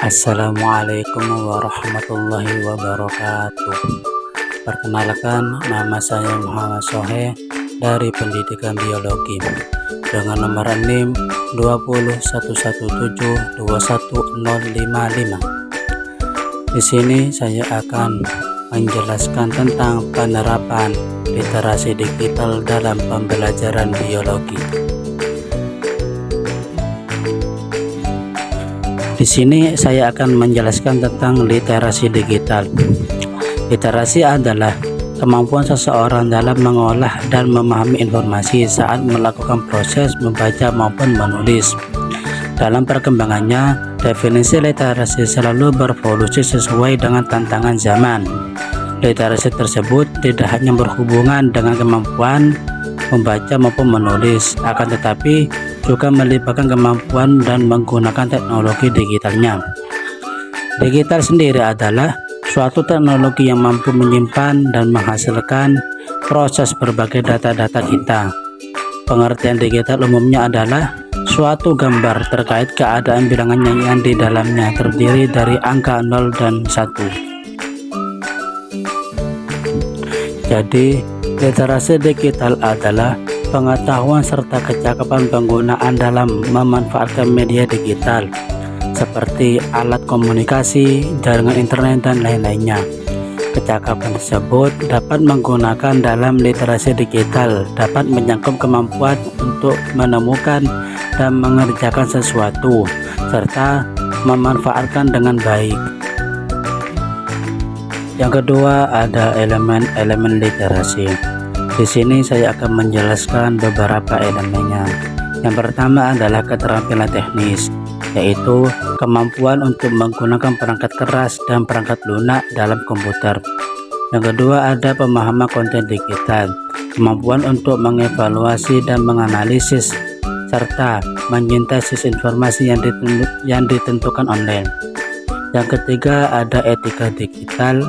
Assalamualaikum warahmatullahi wabarakatuh. Perkenalkan, nama saya Muhammad Sohe dari Pendidikan Biologi dengan nomor NIM 20117210055. Di sini saya akan menjelaskan tentang penerapan literasi digital dalam pembelajaran biologi. Di sini saya akan menjelaskan tentang literasi digital. Literasi adalah kemampuan seseorang dalam mengolah dan memahami informasi saat melakukan proses membaca maupun menulis. Dalam perkembangannya, definisi literasi selalu berevolusi sesuai dengan tantangan zaman. Literasi tersebut tidak hanya berhubungan dengan kemampuan membaca maupun menulis, akan tetapi juga melibatkan kemampuan dan menggunakan teknologi digitalnya. Digital sendiri adalah suatu teknologi yang mampu menyimpan dan menghasilkan proses berbagai data-data kita. Pengertian digital umumnya adalah suatu gambar terkait keadaan bilangan yang di dalamnya terdiri dari angka 0 dan 1. Jadi, literasi digital adalah pengetahuan serta kecakapan penggunaan dalam memanfaatkan media digital seperti alat komunikasi, jaringan internet, dan lain-lainnya. Kecakapan tersebut dapat menggunakan dalam literasi digital dapat menyangkut kemampuan untuk menemukan dan mengerjakan sesuatu serta memanfaatkan dengan baik. Yang kedua, ada elemen-elemen literasi. Di sini saya akan menjelaskan beberapa elemennya. Yang pertama adalah keterampilan teknis, yaitu kemampuan untuk menggunakan perangkat keras dan perangkat lunak dalam komputer. Yang kedua ada pemahaman konten digital, kemampuan untuk mengevaluasi dan menganalisis serta menyintesis informasi yang ditentukan online. Yang ketiga ada etika digital,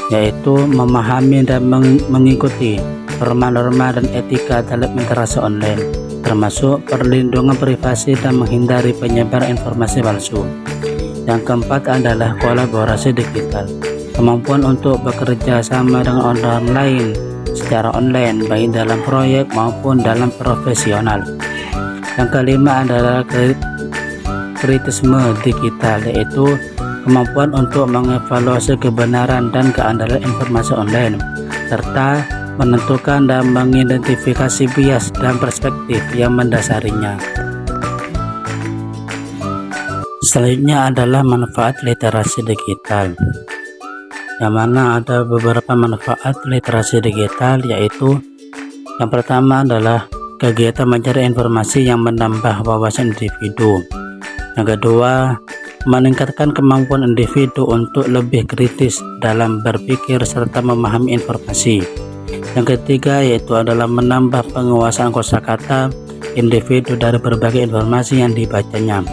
yaitu memahami dan mengikuti norma-norma dan etika dalam interaksi online, termasuk perlindungan privasi dan menghindari penyebaran informasi palsu. Yang keempat adalah kolaborasi digital, kemampuan untuk bekerja sama dengan orang lain secara online, baik dalam proyek maupun dalam profesional. Yang kelima adalah kritisme digital, yaitu kemampuan untuk mengevaluasi kebenaran dan keandalan informasi online, serta menentukan dan mengidentifikasi bias dan perspektif yang mendasarinya. Selanjutnya adalah manfaat literasi digital, yang mana ada beberapa manfaat literasi digital, yaitu yang pertama adalah kegiatan mencari informasi yang menambah wawasan individu. Yang kedua, meningkatkan kemampuan individu untuk lebih kritis dalam berpikir serta memahami informasi. Yang ketiga yaitu adalah menambah penguasaan kosakata individu dari berbagai informasi yang dibacanya.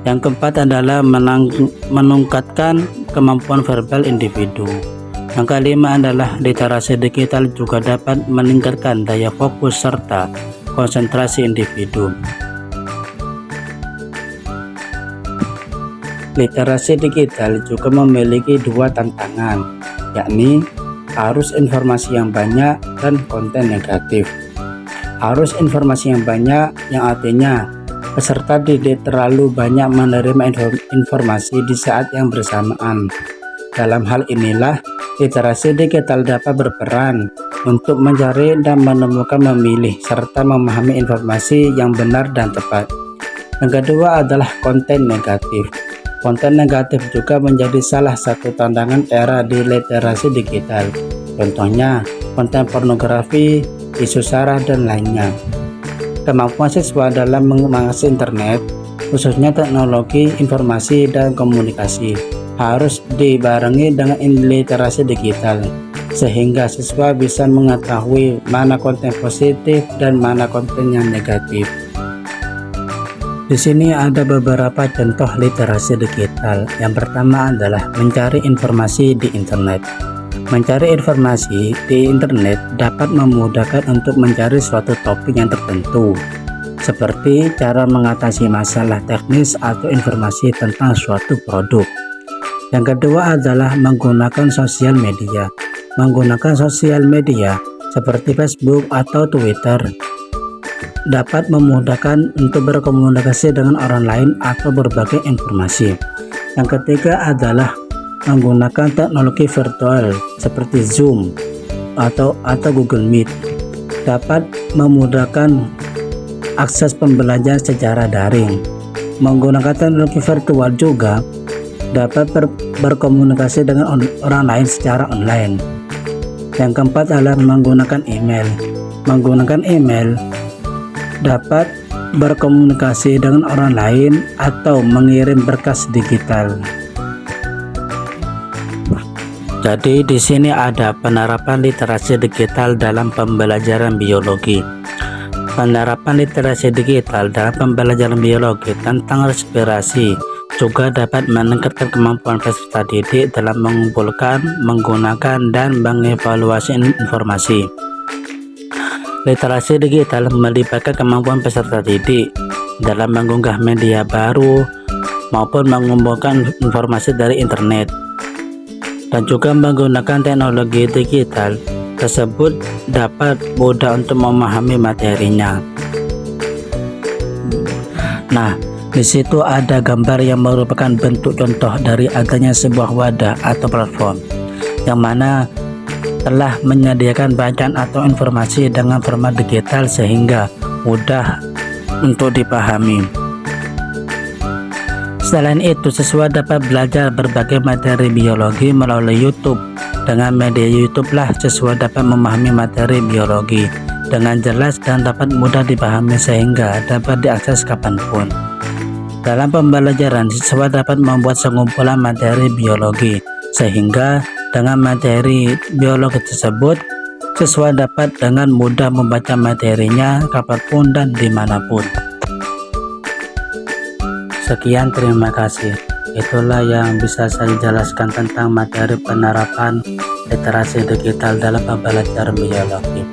Yang keempat adalah meningkatkan kemampuan verbal individu. Yang kelima adalah literasi digital juga dapat meningkatkan daya fokus serta konsentrasi individu. Literasi digital juga memiliki dua tantangan, yakni arus informasi yang banyak dan konten negatif. Arus informasi yang banyak yang artinya peserta tidak terlalu banyak menerima informasi di saat yang bersamaan. Dalam hal inilah literasi digital dapat berperan untuk mencari dan menemukan, memilih serta memahami informasi yang benar dan tepat. Yang kedua adalah konten negatif. Konten negatif juga menjadi salah satu tantangan era di literasi digital. Contohnya, konten pornografi, isu sara, dan lainnya. Kemampuan siswa dalam mengakses internet, khususnya teknologi informasi dan komunikasi, harus dibarengi dengan literasi digital, sehingga siswa bisa mengetahui mana konten positif dan mana konten yang negatif. Di sini ada beberapa contoh literasi digital. Yang pertama adalah mencari informasi di internet. Mencari informasi di internet dapat memudahkan untuk mencari suatu topik yang tertentu. seperti cara mengatasi masalah teknis atau informasi tentang suatu produk. Yang kedua adalah menggunakan sosial media. Menggunakan sosial media seperti Facebook atau Twitter dapat memudahkan untuk berkomunikasi dengan orang lain atau berbagai informasi. Yang ketiga adalah menggunakan teknologi virtual seperti Zoom atau Google Meet. Dapat memudahkan akses pembelajaran secara daring. Menggunakan teknologi virtual juga dapat berkomunikasi dengan orang lain secara online. Yang keempat adalah menggunakan email. Menggunakan email dapat berkomunikasi dengan orang lain atau mengirim berkas digital. Jadi di sini ada penerapan literasi digital dalam pembelajaran biologi. Penerapan literasi digital dalam pembelajaran biologi tentang respirasi juga dapat meningkatkan kemampuan peserta didik dalam mengumpulkan, menggunakan, dan mengevaluasi informasi. Literasi digital melibatkan kemampuan peserta didik dalam mengunggah media baru maupun mengumpulkan informasi dari internet, dan juga menggunakan teknologi digital tersebut dapat mudah untuk memahami materinya. Nah, di situ ada gambar yang merupakan bentuk contoh dari adanya sebuah wadah atau platform yang mana telah menyediakan bacaan atau informasi dengan format digital sehingga mudah untuk dipahami. Selain itu, siswa dapat belajar berbagai materi biologi melalui YouTube. Dengan media YouTube lah siswa dapat memahami materi biologi dengan jelas dan dapat mudah dipahami sehingga dapat diakses kapanpun. Dalam pembelajaran, siswa dapat membuat sengumpulan materi biologi sehingga dengan materi biologi tersebut, siswa dapat dengan mudah membaca materinya kapanpun dan dimanapun. Sekian, terima kasih. Itulah yang bisa saya jelaskan tentang materi penerapan literasi digital dalam pembelajaran biologi.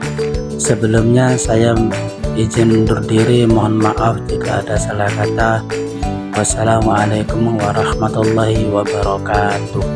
Sebelumnya saya izin undur diri, mohon maaf jika ada salah kata. Wassalamualaikum warahmatullahi wabarakatuh.